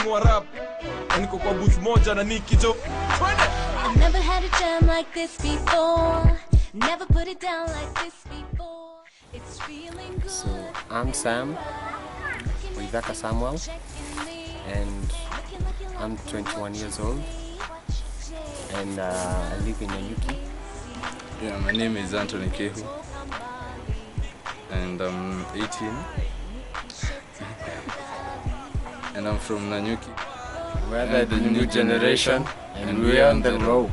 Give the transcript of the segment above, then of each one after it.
wa rap. Niko kwa booth moja na Niki jo. I've never had a jam like this before. Never put it down like this before. It's feeling good. So I'm Sam, Wivaka Samuel, and I'm 21 years old, and I live in Nanyuki. Yeah, my name is Anthony Kehu, and I'm 18, and I'm from Nanyuki. We're the new generation, and we're on the road.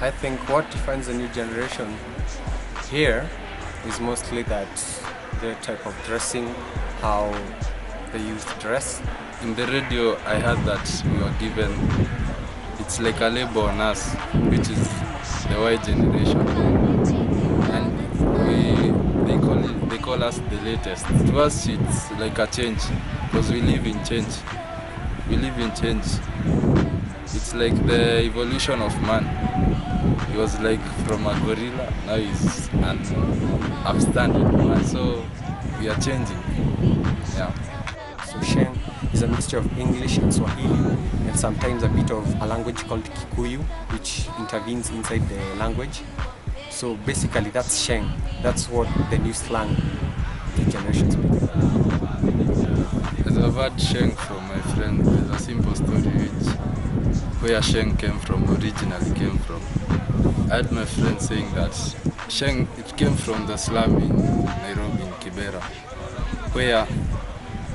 I think what defines the new generation here is mostly that the type of dressing, how the youth dress. In the radio, I heard that we were given, it's like a label on us, which is the Y generation, and they call us the latest. To us, it's like a change, because we live in change. We live in change. It's like the evolution of man. He was like from a gorilla, now he's an upstanding man, so we are changing. Yeah. So Sheng is a mixture of English and Swahili, and sometimes a bit of a language called Kikuyu, which intervenes inside the language. So basically that's Sheng. That's what the new slang the generation speaks. As I've heard Sheng from my friend, there's a simple story where Sheng originally came from. I had my friend saying that Sheng, it came from the slum in Nairobi, in Kibera, where,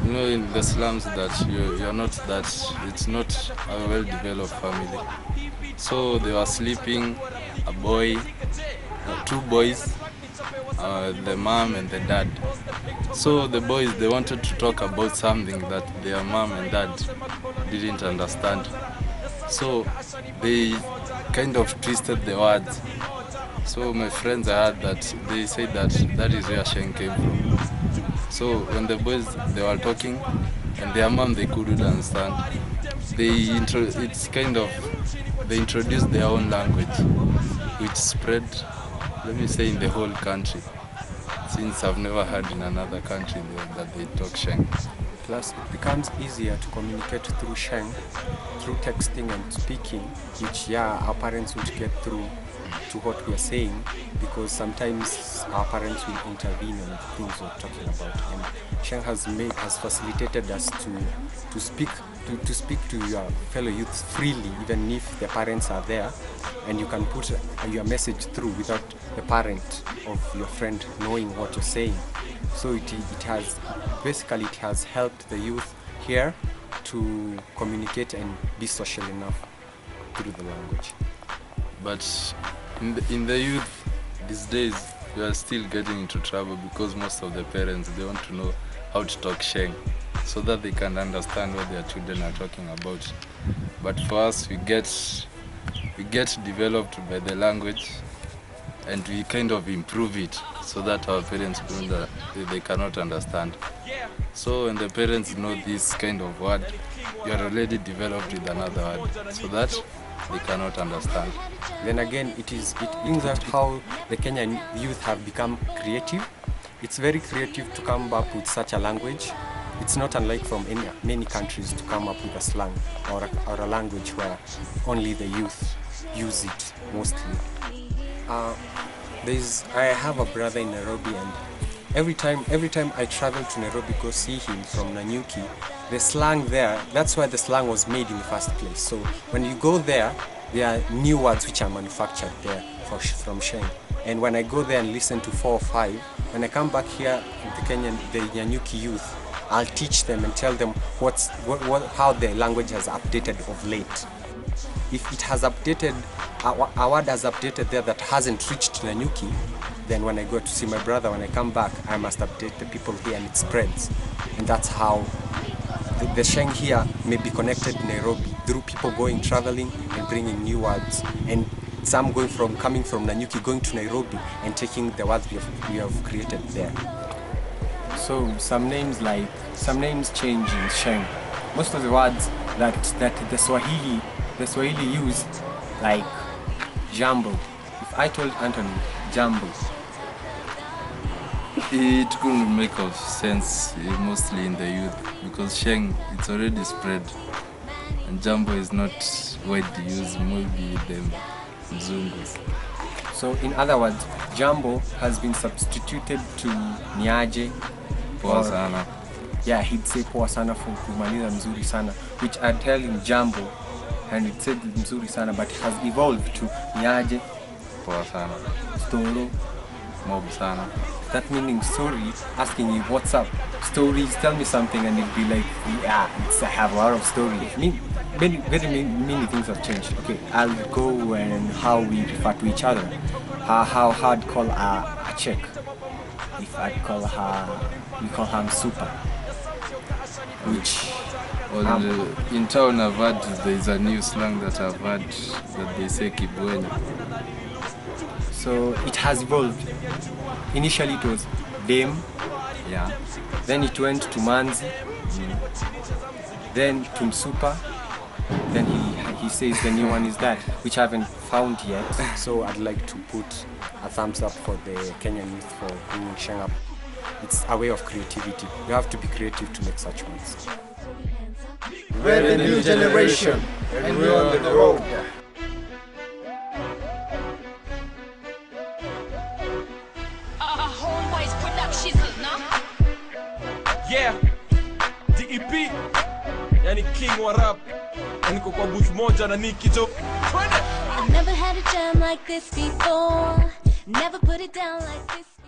you know, in the slums that you're not that, it's not a well-developed family. So they were sleeping, a boy, two boys, the mom and the dad. So the boys, they wanted to talk about something that their mom and dad didn't understand. So they kind of twisted the words. So my friends, I heard that they said that that is where Sheng came from. So when the boys, they were talking, and their mom, they couldn't understand, they introduced their own language, which spread, let me say, in the whole country, since I've never heard in another country that they talk Sheng. Plus, it becomes easier to communicate through Sheng, through texting and speaking, which, yeah, our parents would get through to what we are saying, because sometimes our parents will intervene on things we're talking about. And Sheng has facilitated us to speak to your fellow youths freely, even if the parents are there, and you can put your message through without the parent of your friend knowing what you're saying. So it has helped the youth here to communicate and be social enough through the language. But in the youth these days, we are still getting into trouble because most of the parents, they want to know how to talk Sheng so that they can understand what their children are talking about. But for us, we get developed by the language, and we kind of improve it so that our parents they cannot understand. So when the parents know this kind of word, you are already developed with another word so that they cannot understand. Then again, it brings out how the Kenyan youth have become creative. It's very creative to come up with such a language. It's not unlike from many countries to come up with a slang or a language where only the youth use it mostly. I have a brother in Nairobi, and every time I travel to Nairobi to go see him from Nanyuki, the slang there, that's why the slang was made in the first place. So when you go there are new words which are manufactured there from Sheng. And when I go there and listen to 4 or 5, when I come back here, the Nanyuki youth, I'll teach them and tell them how the language has updated of late. If it has updated, a word has updated there that hasn't reached Nanyuki, then when I go to see my brother, when I come back, I must update the people here, and it spreads. And that's how the Sheng here may be connected in Nairobi through people traveling and bringing new words, and some coming from Nanyuki, going to Nairobi and taking the words we have created there. So some names change in Sheng. Most of the words that the Swahili use, like Jambo. If I told Anthony Jambo, It couldn't make of sense mostly in the youth because sheng it's already spread and jambo is not widely used, maybe them mzungus. so in other words, Jambo has been substituted to Niaje. Poa or- sana. Yeah, he'd say poa sana for kumaliza mzuri sana, which I'd tell him Jambo and it said mzuri sana, but it has evolved to Niaje, Poa sana. Storo. Mob sana. That meaning story, asking you what's up. Stories, tell me something, and it'd be like, yeah, I have a lot of stories. Many things have changed. Okay, I'll go and how we refer to each other. How I'd call a chick. If I'd call her, we call her super. Which, Well, in town I've heard there's a new slang that I've heard that they say kibwenye. so it has evolved. Initially it was Dame, Yeah. then it went to Manzi, then to Msupa, then he says the new one is that, which I haven't found yet. So I'd like to put a thumbs up for the Kenyan youth for bringing sheng up. It's a way of creativity. You have to be creative to make such words. We're the new generation, and we're on the road. Homeboys Productions, no? Yeah, DEP, yani king wa rap. Niko kwa booth moja na Niki jo. Twende! I never had a jam like this before. Never put it down like this before.